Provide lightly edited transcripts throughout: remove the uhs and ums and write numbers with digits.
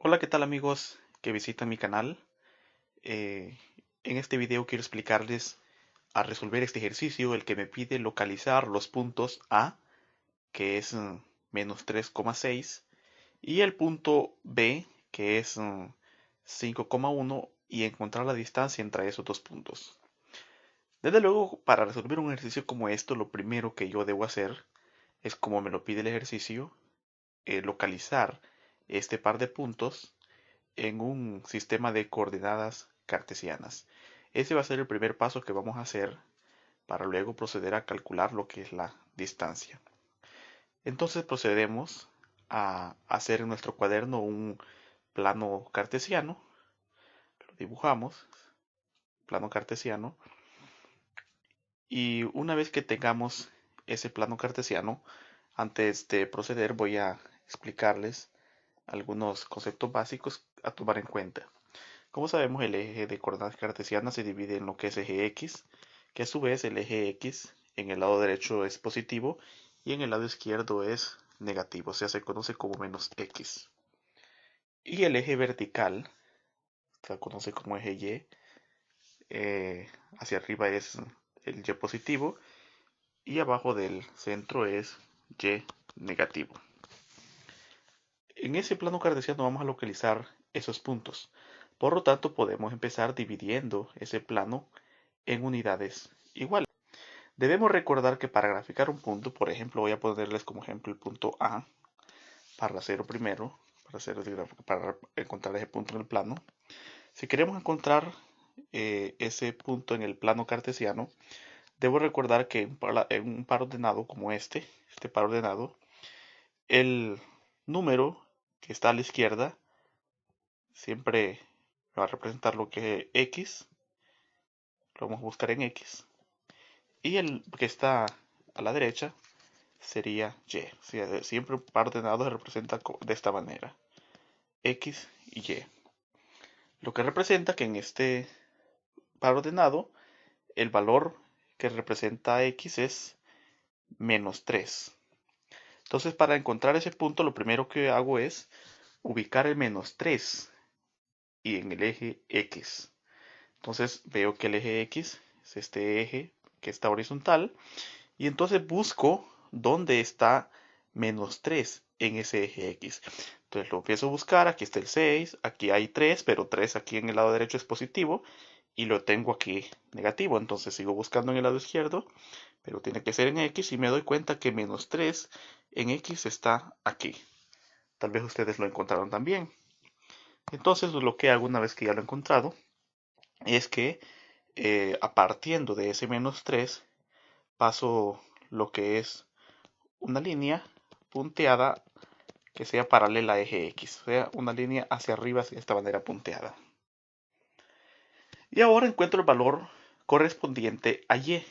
Hola, ¿qué tal amigos que visitan mi canal? Eh, en este video quiero explicarles a resolver este ejercicio, el que me pide localizar los puntos A, que es menos 3,6, y el punto B, que es 5,1, y encontrar la distancia entre esos dos puntos. Desde luego, para resolver un ejercicio como esto, lo primero que yo debo hacer es, como me lo pide el ejercicio, localizar este par de puntos en un sistema de coordenadas cartesianas. Ese va a ser el primer paso que vamos a hacer para luego proceder a calcular lo que es la distancia. Entonces procedemos a hacer en nuestro cuaderno un plano cartesiano. Lo dibujamos, plano cartesiano. Y una vez que tengamos ese plano cartesiano, antes de proceder voy a explicarles algunos conceptos básicos a tomar en cuenta. Como sabemos, el eje de coordenadas cartesianas se divide en lo que es eje X, que a su vez el eje X en el lado derecho es positivo y en el lado izquierdo es negativo, o sea, se conoce como menos X. Y el eje vertical se conoce como eje Y, hacia arriba es el Y positivo y abajo del centro es Y negativo. En ese plano cartesiano vamos a localizar esos puntos. Por lo tanto, podemos empezar dividiendo ese plano en unidades iguales. Debemos recordar que para graficar un punto, por ejemplo, voy a ponerles como ejemplo el punto A para hacerlo primero, para encontrar ese punto en el plano. Si queremos encontrar ese punto en el plano cartesiano, debo recordar que en un par ordenado como este par ordenado, el número que está a la izquierda siempre va a representar lo que es X, lo vamos a buscar en X, y el que está a la derecha sería Y. O sea, siempre un par ordenado se representa de esta manera, X y Y. Lo que representa que en este par ordenado el valor que representa X es menos 3. Entonces, para encontrar ese punto, lo primero que hago es ubicar el menos 3 y en el eje X. Entonces veo que el eje X es este eje que está horizontal y entonces busco dónde está menos 3 en ese eje X. Entonces lo empiezo a buscar, aquí está el 6, aquí hay 3, pero 3 aquí en el lado derecho es positivo y lo tengo aquí negativo. Entonces sigo buscando en el lado izquierdo, pero tiene que ser en X y me doy cuenta que menos 3 en X está aquí. Tal vez ustedes lo encontraron también. Entonces lo que hago una vez que ya lo he encontrado es que a partiendo de ese menos 3 paso lo que es una línea punteada que sea paralela a eje X, o sea, una línea hacia arriba de esta manera punteada. Y ahora encuentro el valor correspondiente a Y.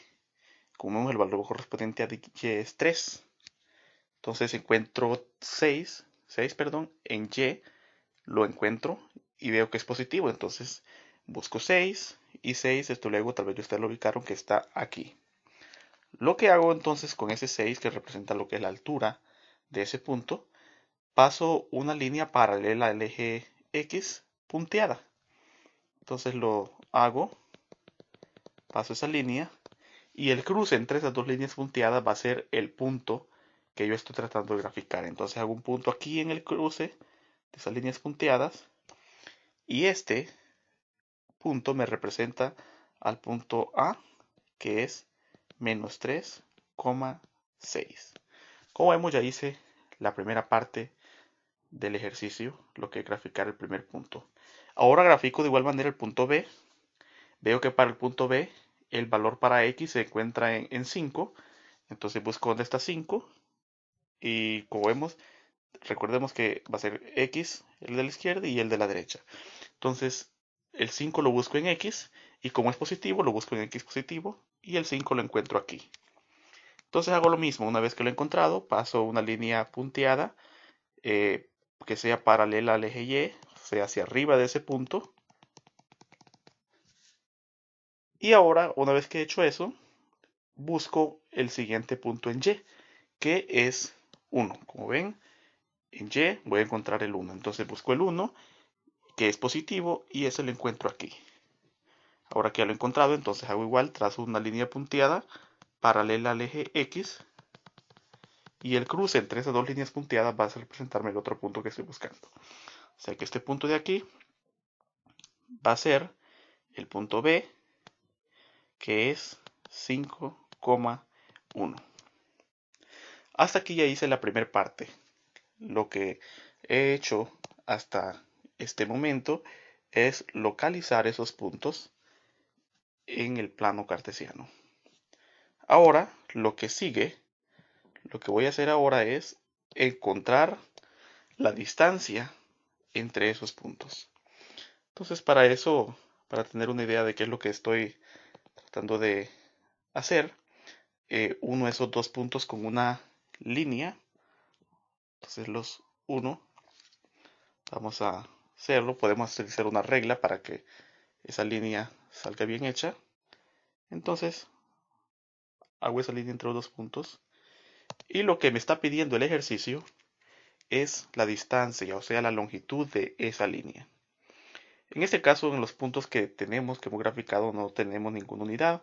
Como vemos, el valor correspondiente a Y es 3. Entonces encuentro 6, en Y, lo encuentro y veo que es positivo. Entonces busco 6 y 6, esto luego tal vez ustedes lo ubicaron que está aquí. Lo que hago entonces con ese 6, que representa lo que es la altura de ese punto, paso una línea paralela al eje X punteada. Entonces lo hago, paso esa línea y el cruce entre esas dos líneas punteadas va a ser el punto que yo estoy tratando de graficar. Entonces hago un punto aquí en el cruce de esas líneas punteadas y este punto me representa al punto A, que es menos 3,6. Como vemos, ya hice la primera parte del ejercicio, lo que es graficar el primer punto. Ahora grafico de igual manera el punto B. Veo que para el punto B el valor para X se encuentra en 5. Entonces busco dónde está 5. Y como vemos, recordemos que va a ser X, el de la izquierda y el de la derecha. Entonces el 5 lo busco en X y como es positivo lo busco en X positivo y el 5 lo encuentro aquí. Entonces hago lo mismo, una vez que lo he encontrado, paso una línea punteada eh, que sea paralela al eje Y, o sea, hacia arriba de ese punto. Y ahora, una vez que he hecho eso, busco el siguiente punto en Y, que es 1. Como ven, En Y voy a encontrar el 1. Entonces busco el 1, que es positivo, y ese lo encuentro aquí. Ahora que ya lo he encontrado, entonces hago igual, trazo una línea punteada paralela al eje X, y el cruce entre esas dos líneas punteadas va a representarme el otro punto que estoy buscando. O sea que este punto de aquí va a ser el punto B, que es 5,1. Hasta aquí ya hice la primera parte. Lo que he hecho hasta este momento es localizar esos puntos en el plano cartesiano. Ahora, lo que sigue, lo que voy a hacer ahora es encontrar la distancia entre esos puntos. Entonces, para eso, para tener una idea de qué es lo que estoy tratando de hacer, uno esos dos puntos con una línea. Entonces los uno, vamos a hacerlo, podemos utilizar una regla para que esa línea salga bien hecha. Entonces hago esa línea entre los dos puntos, y lo que me está pidiendo el ejercicio es la distancia, o sea la longitud de esa línea. En este caso, en los puntos que tenemos, que hemos graficado, no tenemos ninguna unidad.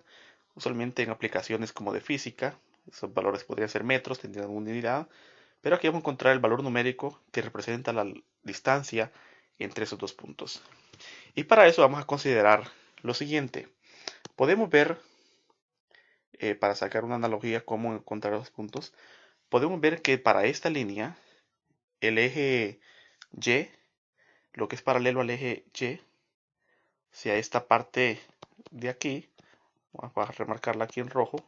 Usualmente en aplicaciones como de física, esos valores podrían ser metros, tendrían una unidad, pero aquí vamos a encontrar el valor numérico que representa la distancia entre esos dos puntos. Y para eso vamos a considerar lo siguiente. Podemos ver, para sacar una analogía cómo encontrar los puntos, podemos ver que para esta línea, el eje Y, lo que es paralelo al eje Y, o sea, esta parte de aquí, vamos a remarcarla aquí en rojo,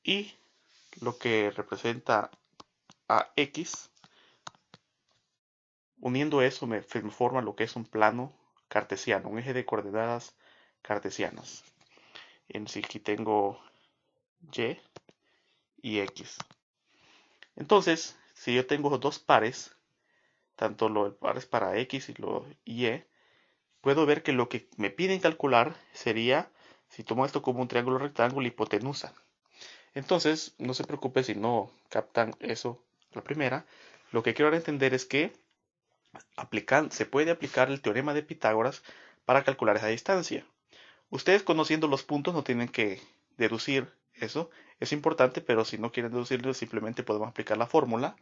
y lo que representa a X, uniendo eso me forma lo que es un plano cartesiano, un eje de coordenadas cartesianas. En sí aquí tengo Y y X. Entonces, si yo tengo dos pares, tanto los pares para X y lo Y, puedo ver que lo que me piden calcular sería, si tomo esto como un triángulo rectángulo, hipotenusa. Entonces, no se preocupe si no captan eso la primera. Lo que quiero entender es que se puede aplicar el teorema de Pitágoras para calcular esa distancia. Ustedes, conociendo los puntos, no tienen que deducir eso. Es importante, pero si no quieren deducirlo, simplemente podemos aplicar la fórmula.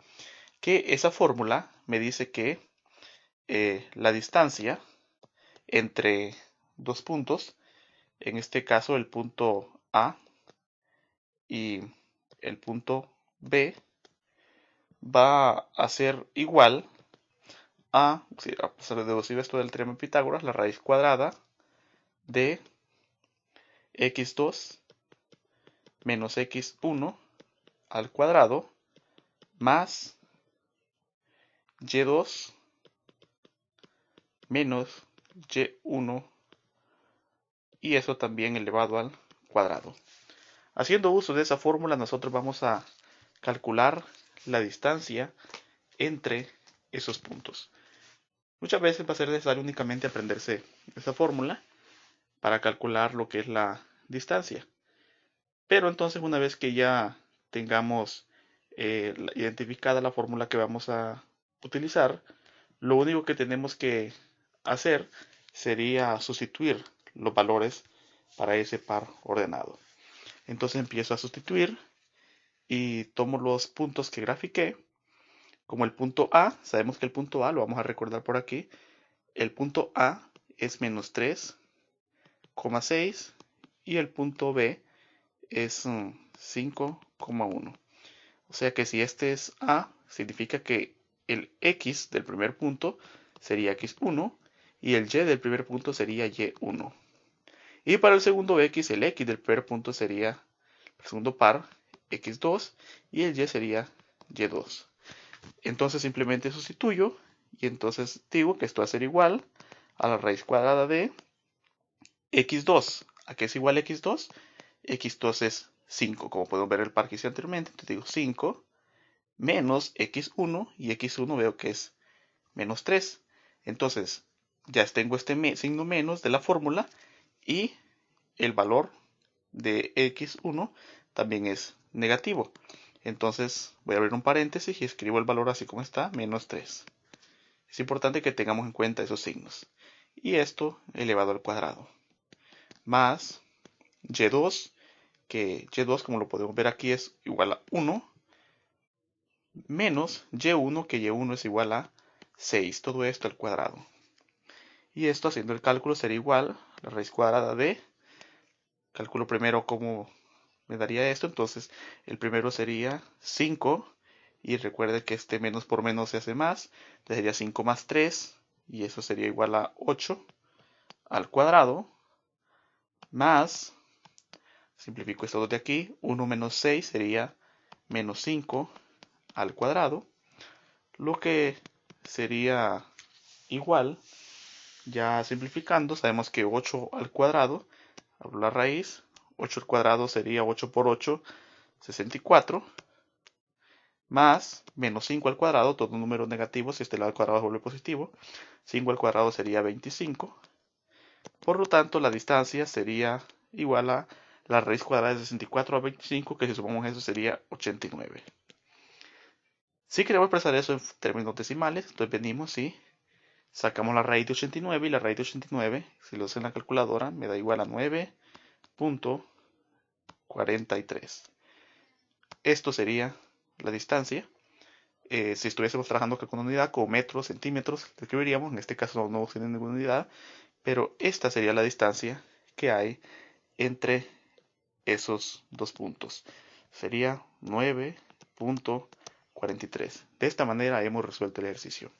Que esa fórmula me dice que la distancia entre dos puntos, en este caso el punto A y el punto B, va a ser igual a, si se le deducir esto del teorema de Pitágoras, la raíz cuadrada de x2 menos x1 al cuadrado más y2 menos y1, y eso también elevado al cuadrado. Haciendo uso de esa fórmula, nosotros vamos a calcular la distancia entre esos puntos. Muchas veces va a ser necesario únicamente aprenderse esa fórmula para calcular lo que es la distancia. Pero entonces, una vez que ya tengamos identificada la fórmula que vamos a utilizar, lo único que tenemos que hacer sería sustituir los valores para ese par ordenado. Entonces empiezo a sustituir y tomo los puntos que grafiqué. Como el punto A, sabemos que el punto A, lo vamos a recordar por aquí, el punto A es menos 3,6 y el punto B es 5,1. O sea que si este es A, significa que el X del primer punto sería X1 y el Y del primer punto sería Y1. Y para el segundo X, el X del primer punto sería el segundo par X2 y el Y sería Y2. Entonces simplemente sustituyo y entonces digo que esto va a ser igual a la raíz cuadrada de X2. ¿A qué es igual X2? X2 es 5, como podemos ver el par que hice anteriormente. Entonces digo 5 menos X1 y X1 veo que es menos 3. Entonces ya tengo este signo menos de la fórmula y el valor de X1 también es negativo. Entonces voy a abrir un paréntesis y escribo el valor así como está, menos 3. Es importante que tengamos en cuenta esos signos. Y esto elevado al cuadrado. Más y2, que y2 como lo podemos ver aquí es igual a 1. Menos y1, que y1 es igual a 6. Todo esto al cuadrado. Y esto haciendo el cálculo sería igual a la raíz cuadrada de... Calculo primero cómo me daría esto. Entonces el primero sería 5. Y recuerde que este menos por menos se hace más. Entonces sería 5 más 3. Y eso sería igual a 8 al cuadrado. Más, simplifico estos dos de aquí. 1 menos 6 sería menos 5 al cuadrado. Lo que sería igual, ya simplificando, sabemos que 8 al cuadrado, abro la raíz, 8 al cuadrado sería 8 por 8, 64, más menos 5 al cuadrado, todo número negativo, si este lado al cuadrado vuelve positivo, 5 al cuadrado sería 25, por lo tanto la distancia sería igual a la raíz cuadrada de 64 a 25, que si sumamos eso sería 89. Si queremos expresar eso en términos decimales, entonces venimos y sacamos la raíz de 89 y la raíz de 89, si lo hace en la calculadora, me da igual a 9.43. Esto sería la distancia. Si estuviésemos trabajando con una unidad como metros, centímetros, escribiríamos, en este caso no tiene ninguna unidad, pero esta sería la distancia que hay entre esos dos puntos. Sería 9.43. De esta manera hemos resuelto el ejercicio.